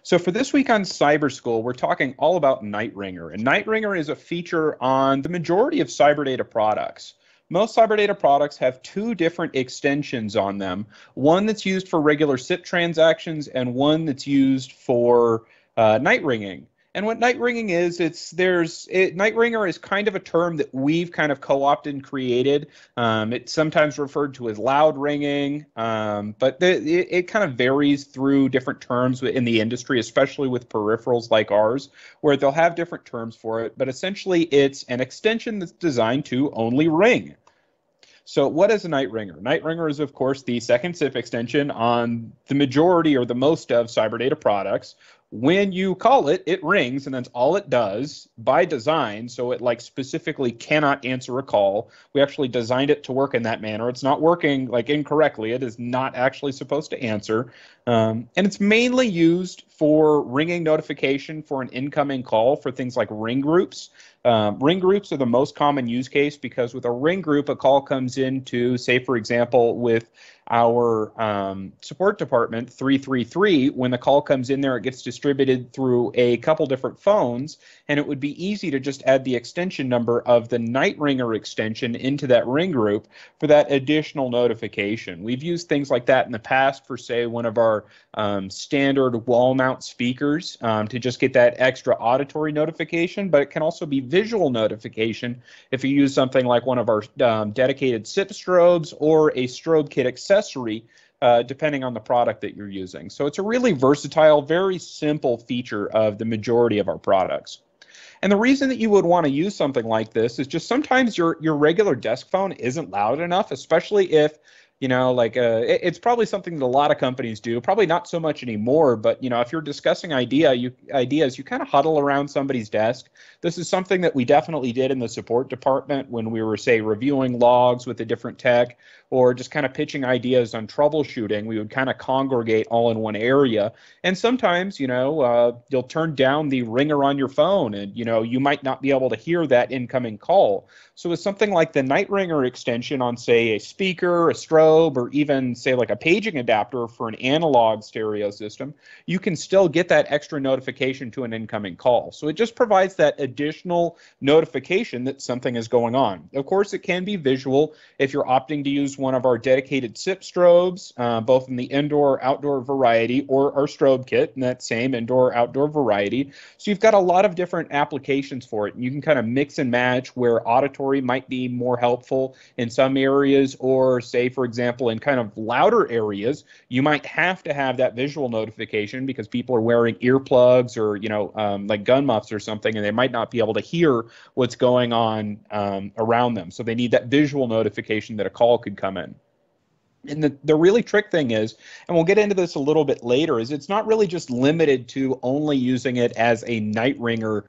So for this week on CyberSchool, we're talking all about Nightringer. And Nightringer is a feature on the majority of CyberData products. Most CyberData products have two different extensions on them, one that's used for regular SIP transactions and one that's used for night ringing. And what night ringing is, night ringer is kind of a term that we've kind of co-opted and created. It's sometimes referred to as loud ringing, but it kind of varies through different terms in the industry, especially with peripherals like ours, where they'll have different terms for it. But essentially, it's an extension that's designed to only ring. So what is a Nightringer? Nightringer is, of course, the second SIP extension on the majority or the most of CyberData products. When you call it, it rings, and that's all it does by design. So it like specifically cannot answer a call. We actually designed it to work in that manner. It's not working like incorrectly. It is not actually supposed to answer. And it's mainly used for ringing notification for an incoming call for things like ring groups. Ring groups are the most common use case because with a ring group, a call comes into, say, for example, with our support department 333. When the call comes in there, it gets distributed through a couple different phones, and it would be easy to just add the extension number of the Nightringer extension into that ring group for that additional notification. We've used things like that in the past for, say, one of our standard wall mount speakers to just get that extra auditory notification, but it can also be visual notification if you use something like one of our dedicated SIP strobes or a strobe kit accessory, depending on the product that you're using. So it's a really versatile, very simple feature of the majority of our products. And the reason that you would want to use something like this is just sometimes your regular desk phone isn't loud enough, especially if it's probably something that a lot of companies do, probably not so much anymore, but, if you're discussing ideas, you kind of huddle around somebody's desk. This is something that we definitely did in the support department when we were, say, reviewing logs with a different tech or just kind of pitching ideas on troubleshooting. We would kind of congregate all in one area. And sometimes, you'll turn down the ringer on your phone and, you might not be able to hear that incoming call. So with something like the Nightringer extension on, say, a speaker, a strobe, or even, say, like a paging adapter for an analog stereo system, you can still get that extra notification to an incoming call. So it just provides that additional notification that something is going on. Of course, it can be visual if you're opting to use one of our dedicated SIP strobes, both in the indoor-outdoor variety or our strobe kit in that same indoor-outdoor variety. So you've got a lot of different applications for it. And you can kind of mix and match where auditory might be more helpful in some areas, or say, for example, in kind of louder areas, you might have to have that visual notification because people are wearing earplugs or, like gun muffs or something, and they might not be able to hear what's going on around them. So they need that visual notification that a call could come in. And the really trick thing is, and we'll get into this a little bit later, is it's not really just limited to only using it as a Nightringer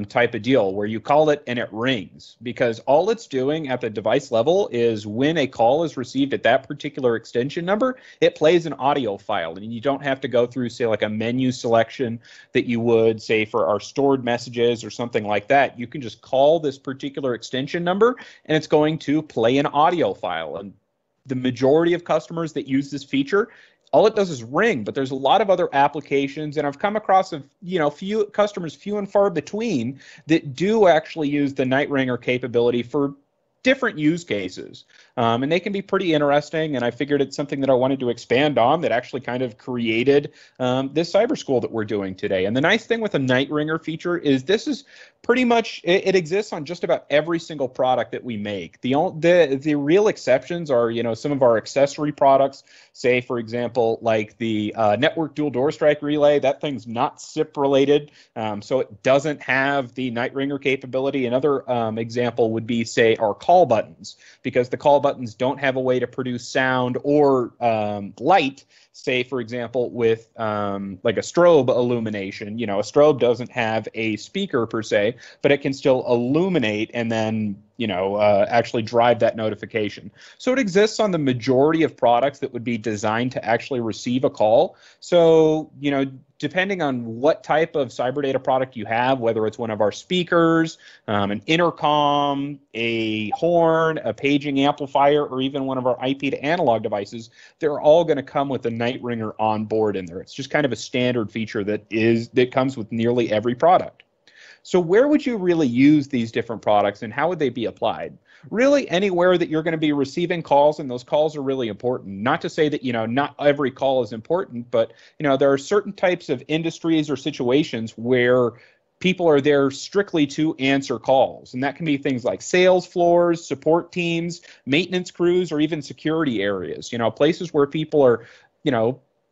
type of deal where you call it and it rings, because all it's doing at the device level is when a call is received at that particular extension number, it plays an audio file, and you don't have to go through, say, like a menu selection that you would, say, for our stored messages or something like that. You can just call this particular extension number and it's going to play an audio file. And the majority of customers that use this feature, all it does is ring, but there's a lot of other applications, and I've come across few customers, few and far between, that do actually use the Nightringer capability for different use cases. And they can be pretty interesting, and I figured it's something that I wanted to expand on that actually kind of created this CyberSchool that we're doing today. And the nice thing with a Nightringer feature is this is pretty much, it exists on just about every single product that we make. The real exceptions are, some of our accessory products, say, for example, like the network dual door strike relay. That thing's not SIP related, so it doesn't have the Nightringer capability. Another example would be, say, our call buttons, because the call buttons don't have a way to produce sound or light, say, for example, with like a strobe illumination. A strobe doesn't have a speaker per se, but it can still illuminate and then actually drive that notification. So it exists on the majority of products that would be designed to actually receive a call. So, depending on what type of CyberData product you have, whether it's one of our speakers, an intercom, a horn, a paging amplifier, or even one of our IP to analog devices, they're all going to come with a Nightringer on board in there. It's just kind of a standard feature that comes with nearly every product. So where would you really use these different products, and how would they be applied? Really anywhere that you're going to be receiving calls, and those calls are really important. Not to say that, not every call is important, but, there are certain types of industries or situations where people are there strictly to answer calls. And that can be things like sales floors, support teams, maintenance crews, or even security areas, places where people are,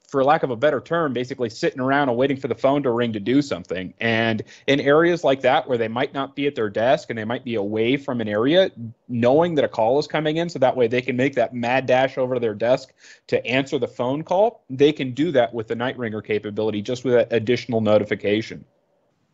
for lack of a better term, basically sitting around and waiting for the phone to ring to do something. And in areas like that where they might not be at their desk and they might be away from an area, knowing that a call is coming in so that way they can make that mad dash over to their desk to answer the phone call, they can do that with the Nightringer capability just with that additional notification.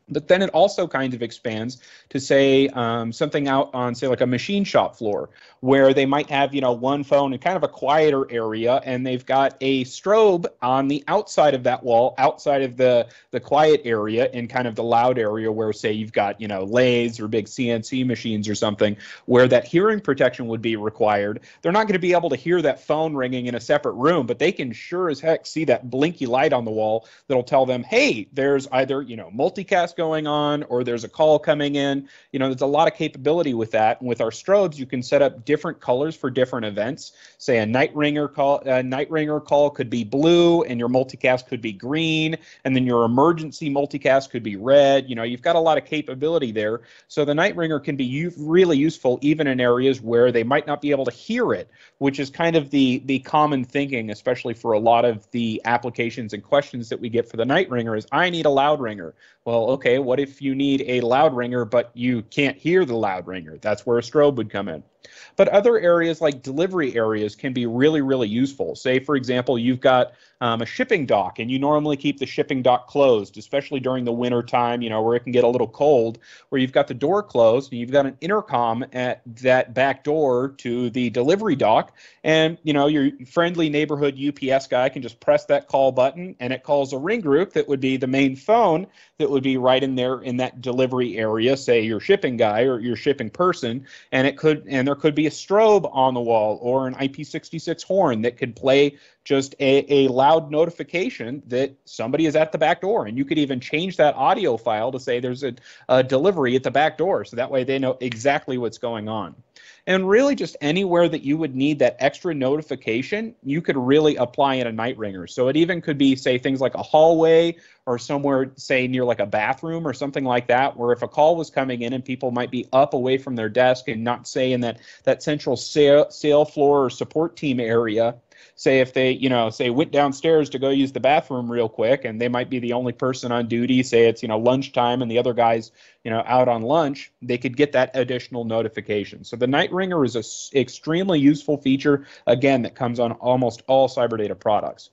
But then it also kind of expands to say something out on, say, like a machine shop floor where they might have, one phone in kind of a quieter area, and they've got a strobe on the outside of that wall, outside of the quiet area, in kind of the loud area where, say, you've got, lathes or big CNC machines or something where that hearing protection would be required. They're not going to be able to hear that phone ringing in a separate room, but they can sure as heck see that blinky light on the wall that'll tell them, hey, there's either, multicast going on or there's a call coming in. There's a lot of capability with that. And with our strobes, you can set up different colors for different events. Say a Nightringer call could be blue and your multicast could be green, and then your emergency multicast could be red. You've got a lot of capability there. So the Nightringer can be really useful even in areas where they might not be able to hear it, which is kind of the common thinking, especially for a lot of the applications and questions that we get for the Nightringer is, I need a loud ringer. Well, okay, what if you need a loud ringer, but you can't hear the loud ringer? That's where a strobe would come in. But other areas like delivery areas can be really, really useful. Say, for example, you've got a shipping dock, and you normally keep the shipping dock closed, especially during the winter time, where it can get a little cold, where you've got the door closed and you've got an intercom at that back door to the delivery dock, and your friendly neighborhood UPS guy can just press that call button, and it calls a ring group that would be the main phone that would be right in there in that delivery area, say your shipping guy or your shipping person, and there could be a strobe on the wall or an IP66 horn that could play just a loud notification that somebody is at the back door. And you could even change that audio file to say there's a delivery at the back door, so that way they know exactly what's going on. And really just anywhere that you would need that extra notification, you could really apply in a Nightringer. So it even could be, say, things like a hallway or somewhere, say, near like a bathroom or something like that, where if a call was coming in and people might be up away from their desk and not, say, in that central sale floor or support team area, say if they, say went downstairs to go use the bathroom real quick and they might be the only person on duty, say it's, lunchtime and the other guy's, out on lunch, they could get that additional notification. So the Nightringer is an extremely useful feature, again, that comes on almost all CyberData products.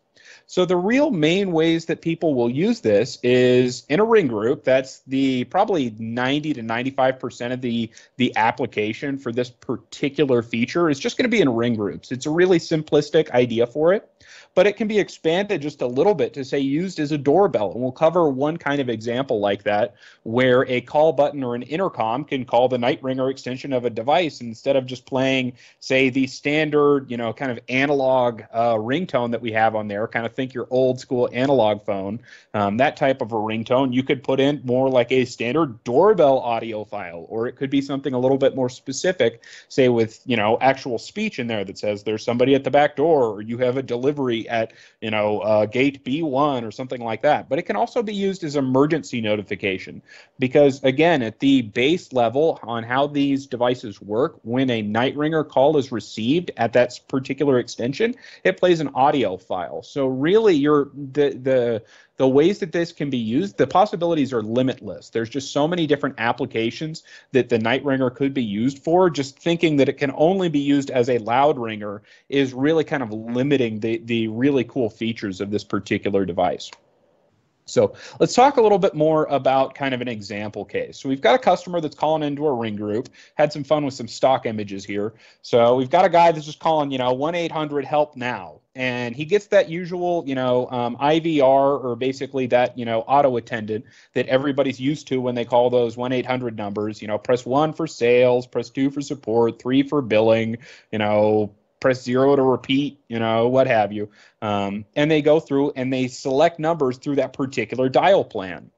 So the real main ways that people will use this is in a ring group. That's the probably 90 to 95% of the application for this particular feature is just going to be in ring groups. It's a really simplistic idea for it, but it can be expanded just a little bit to say used as a doorbell. And we'll cover one kind of example like that, where a call button or an intercom can call the Nightringer extension of a device instead of just playing, say, the standard, kind of analog ringtone that we have on there. Kind of think your old school analog phone, that type of a ringtone. You could put in more like a standard doorbell audio file, or it could be something a little bit more specific, say with, actual speech in there that says there's somebody at the back door, or you have a delivery at, gate B1 or something like that. But it can also be used as emergency notification because, again, at the base level on how these devices work, when a Nightringer call is received at that particular extension, it plays an audio file. So really, the ways that this can be used, the possibilities are limitless. There's just so many different applications that the Nightringer could be used for. Just thinking that it can only be used as a loud ringer is really kind of limiting the really cool features of this particular device. So let's talk a little bit more about kind of an example case. So we've got a customer that's calling into a ring group, had some fun with some stock images here. So we've got a guy that's just calling, 1-800-HELP-NOW. and he gets that usual, IVR, or basically that, auto attendant that everybody's used to when they call those 1-800 numbers. Press 1 for sales, press 2 for support, 3 for billing, press 0 to repeat, what have you. And they go through and they select numbers through that particular dial plan.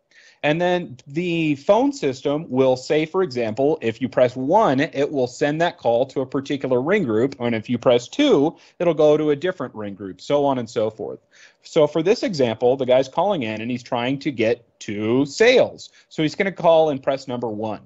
And then the phone system will say, for example, if you press 1, it will send that call to a particular ring group. And if you press 2, it'll go to a different ring group, so on and so forth. So for this example, the guy's calling in and he's trying to get to sales. So he's going to call and press number 1.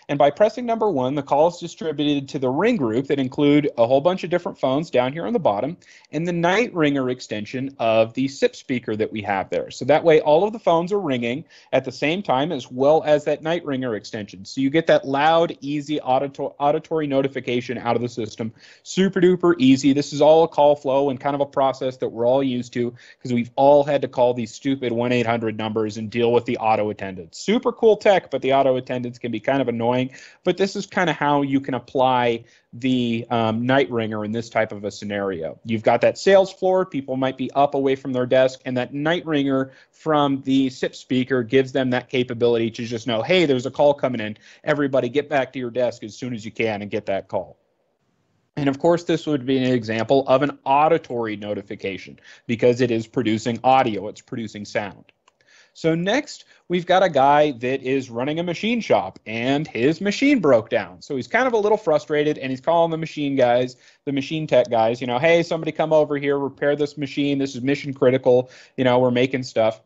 And by pressing number 1, the call is distributed to the ring group that include a whole bunch of different phones down here on the bottom and the Nightringer extension of the SIP speaker that we have there. So that way all of the phones are ringing at the same time, as well as that Nightringer extension. So you get that loud, easy auditory notification out of the system. Super duper easy. This is all a call flow and kind of a process that we're all used to, because we've all had to call these stupid 1-800 numbers and deal with the auto attendants. Super cool tech, but the auto attendants can be kind of annoying. But this is kind of how you can apply the Nightringer in this type of a scenario. You've got that sales floor, people might be up away from their desk, and that Nightringer from the SIP speaker gives them that capability to just know, hey, there's a call coming in. Everybody get back to your desk as soon as you can and get that call. And of course, this would be an example of an auditory notification because it is producing audio, it's producing sound. So next, we've got a guy that is running a machine shop and his machine broke down. So he's kind of a little frustrated and he's calling the machine guys, the machine tech guys, hey, somebody come over here, repair this machine. This is mission critical. We're making stuff.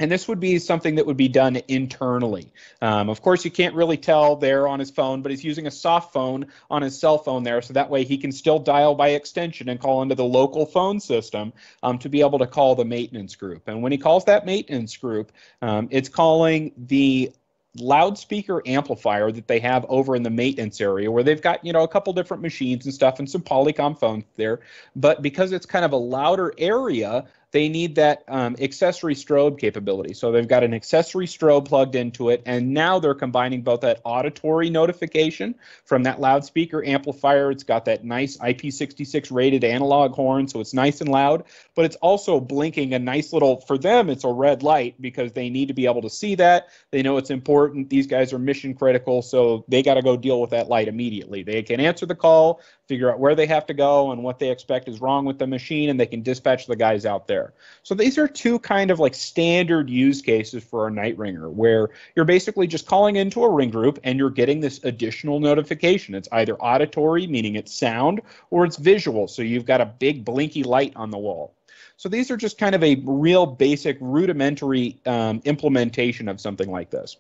And this would be something that would be done internally. Of course, you can't really tell there on his phone, but he's using a soft phone on his cell phone there, so that way he can still dial by extension and call into the local phone system to be able to call the maintenance group. And when he calls that maintenance group, it's calling the loudspeaker amplifier that they have over in the maintenance area, where they've got, a couple different machines and stuff and some Polycom phones there. But because it's kind of a louder area, they need that accessory strobe capability. So they've got an accessory strobe plugged into it, and now they're combining both that auditory notification from that loudspeaker amplifier. It's got that nice IP66 rated analog horn, so it's nice and loud, but it's also blinking a nice little, for them, it's a red light because they need to be able to see that. They know it's important. These guys are mission critical, so they got to go deal with that light immediately. They can answer the call, figure out where they have to go and what they expect is wrong with the machine, and they can dispatch the guys out there. So these are two kind of like standard use cases for a Nightringer, where you're basically just calling into a ring group and you're getting this additional notification. It's either auditory, meaning it's sound, or it's visual, so you've got a big blinky light on the wall. So these are just kind of a real basic rudimentary implementation of something like this.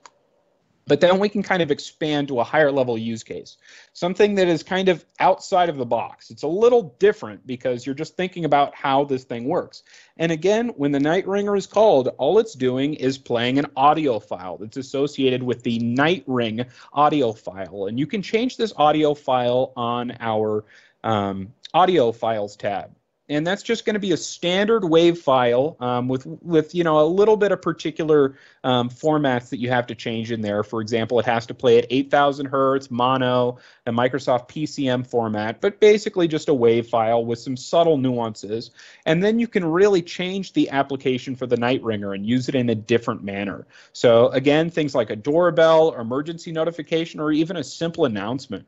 But then we can kind of expand to a higher level use case, something that is kind of outside of the box. It's a little different because you're just thinking about how this thing works. And again, when the Nightringer is called, all it's doing is playing an audio file that's associated with the Nightring audio file. And you can change this audio file on our audio files tab. And that's just going to be a standard WAV file with a little bit of particular formats that you have to change in there. For example, it has to play at 8,000 hertz, mono, a Microsoft PCM format, but basically just a WAV file with some subtle nuances. And then you can really change the application for the Nightringer and use it in a different manner. So again, things like a doorbell, emergency notification, or even a simple announcement.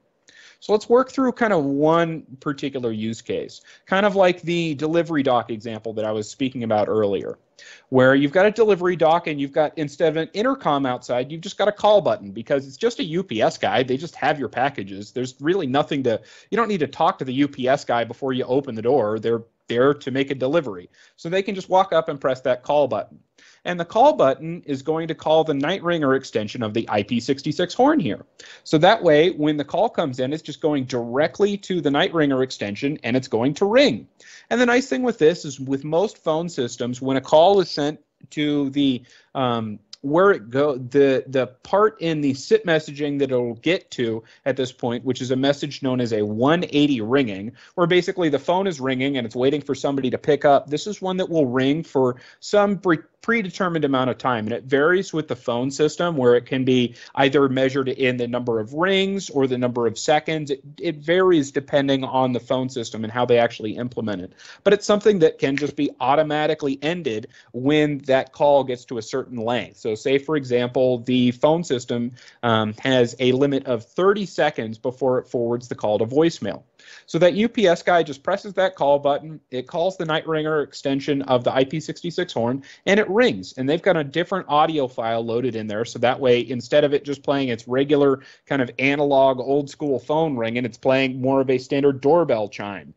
So let's work through kind of one particular use case, kind of like the delivery dock example that I was speaking about earlier, where you've got a delivery dock and you've got, instead of an intercom outside, you've just got a call button because it's just a UPS guy. They just have your packages. There's really nothing to, you don't need to talk to the UPS guy before you open the door. They're there to make a delivery. So they can just walk up and press that call button. And the call button is going to call the Nightringer extension of the IP66 horn here. So that way, when the call comes in, it's just going directly to the Nightringer extension and it's going to ring. And the nice thing with this is with most phone systems, when a call is sent to the where it go, the part in the SIP messaging that it'll get to at this point, which is a message known as a 180 ringing, where basically the phone is ringing and it's waiting for somebody to pick up. This is one that will ring for some predetermined amount of time, and it varies with the phone system, where it can be either measured in the number of rings or the number of seconds. It varies depending on the phone system and how they actually implement it. But it's something that can just be automatically ended when that call gets to a certain length. So say, for example, the phone system has a limit of 30 seconds before it forwards the call to voicemail. So that UPS guy just presses that call button, it calls the Nightringer extension of the IP66 horn, and it rings. And they've got a different audio file loaded in there, so that way, instead of it just playing its regular kind of analog old school phone ringing, it's playing more of a standard doorbell chime.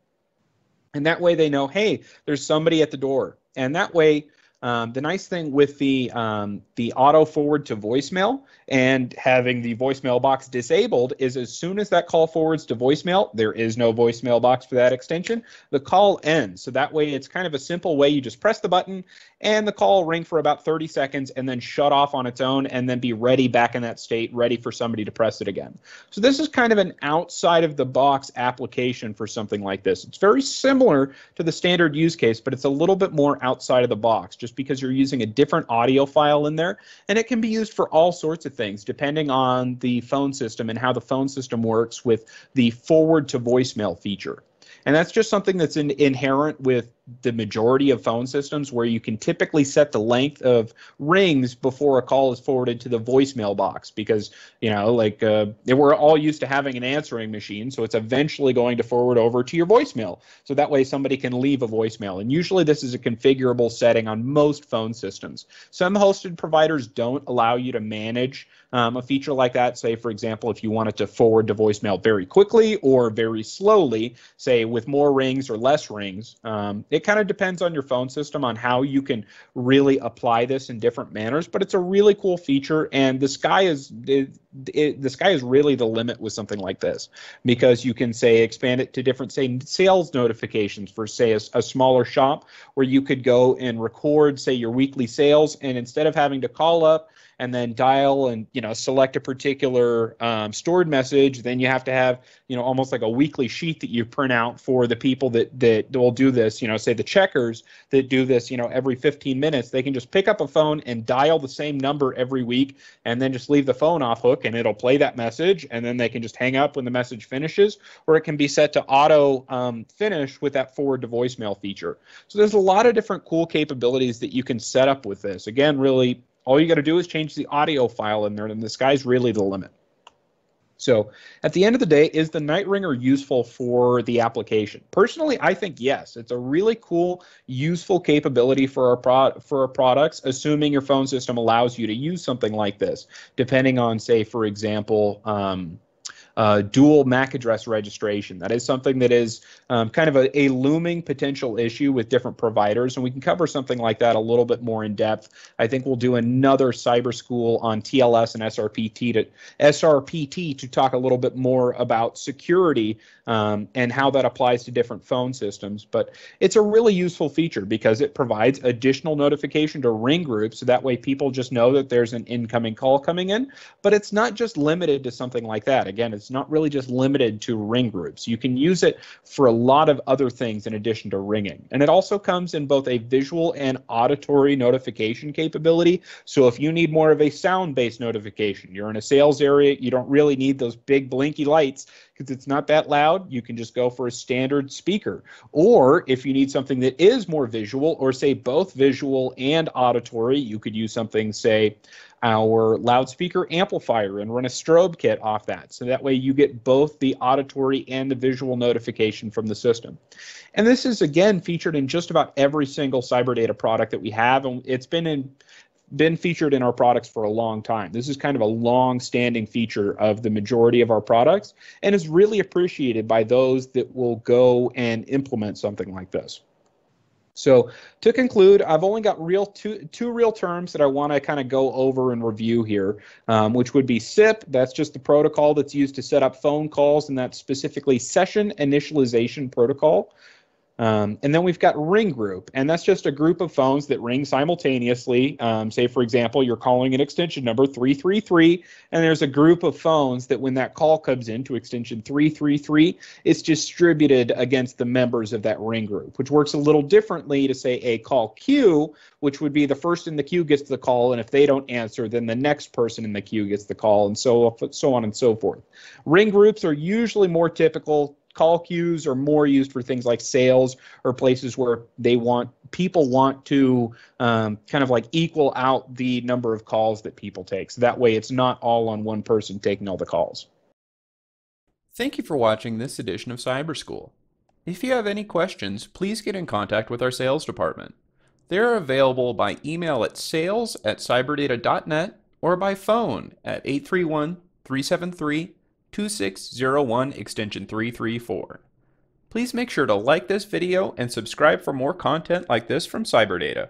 And that way they know, hey, there's somebody at the door. And that way, the nice thing with the auto forward to voicemail and having the voicemail box disabled is, as soon as that call forwards to voicemail, there is no voicemail box for that extension. The call ends. So that way, it's kind of a simple way. You just press the button and the call will ring for about 30 seconds and then shut off on its own, and then be ready back in that state, ready for somebody to press it again. So this is kind of an outside of the box application for something like this. It's very similar to the standard use case, but it's a little bit more outside of the box, just because you're using a different audio file in there, and it can be used for all sorts of things depending on the phone system and how the phone system works with the forward to voicemail feature. And that's just something that's inherent with the majority of phone systems, where you can typically set the length of rings before a call is forwarded to the voicemail box, because, you know, like we're all used to having an answering machine, so it's eventually going to forward over to your voicemail. So that way somebody can leave a voicemail. And usually this is a configurable setting on most phone systems. Some hosted providers don't allow you to manage a feature like that. Say, for example, if you wanted to forward to voicemail very quickly or very slowly, say with more rings or less rings. It kind of depends on your phone system on how you can really apply this in different manners, but it's a really cool feature, and the sky is really the limit with something like this, because you can, say, expand it to different, say, sales notifications for, say, a smaller shop, where you could go and record, say, your weekly sales, and instead of having to call up and then dial and, you know, select a particular stored message, then you have to have, you know, almost like a weekly sheet that you print out for the people that will do this, you know, say the checkers that do this, you know, every 15 minutes. They can just pick up a phone and dial the same number every week, and then just leave the phone off hook, and it'll play that message, and then they can just hang up when the message finishes, or it can be set to auto finish with that forward to voicemail feature. So there's a lot of different cool capabilities that you can set up with this. Again, really, all you got to do is change the audio file in there, and the sky's really the limit. So at the end of the day, is the Nightringer useful for the application? Personally, I think yes. It's a really cool, useful capability for our products, assuming your phone system allows you to use something like this, depending on, say, for example, dual MAC address registration. That is something that is kind of a looming potential issue with different providers, and we can cover something like that a little bit more in depth. I think we'll do another CyberSchool on TLS and SRPT to talk a little bit more about security and how that applies to different phone systems. But it's a really useful feature because it provides additional notification to ring groups, so that way people just know that there's an incoming call coming in. But it's not just limited to something like that. Again, it's not really just limited to ring groups. You can use it for a lot of other things in addition to ringing. And it also comes in both a visual and auditory notification capability. So if you need more of a sound-based notification, you're in a sales area, you don't really need those big blinky lights because it's not that loud, you can just go for a standard speaker. Or if you need something that is more visual, or say both visual and auditory, you could use something, say, our loudspeaker amplifier, and run a strobe kit off that. So that way you get both the auditory and the visual notification from the system. And this is, again, featured in just about every single CyberData product that we have, and it's been featured in our products for a long time. This is kind of a long-standing feature of the majority of our products, and is really appreciated by those that will go and implement something like this. So to conclude, I've only got two real terms that I want to kind of go over and review here, which would be SIP. That's just the protocol that's used to set up phone calls, and that's specifically Session Initialization Protocol. And then we've got ring group, and that's just a group of phones that ring simultaneously. Say, for example, you're calling an extension number 333, and there's a group of phones that when that call comes into extension 333, it's distributed against the members of that ring group, which works a little differently to say a call queue, which would be the first in the queue gets the call, and if they don't answer, then the next person in the queue gets the call, and so on and so forth. Ring groups are usually more typical. Call queues are more used for things like sales or places where people want to kind of like equal out the number of calls that people take. So that way it's not all on one person taking all the calls. Thank you for watching this edition of CyberSchool. If you have any questions, please get in contact with our sales department. They are available by email at sales@cyberdata.net or by phone at 831-373-2601 extension 334. Please make sure to like this video and subscribe for more content like this from CyberData.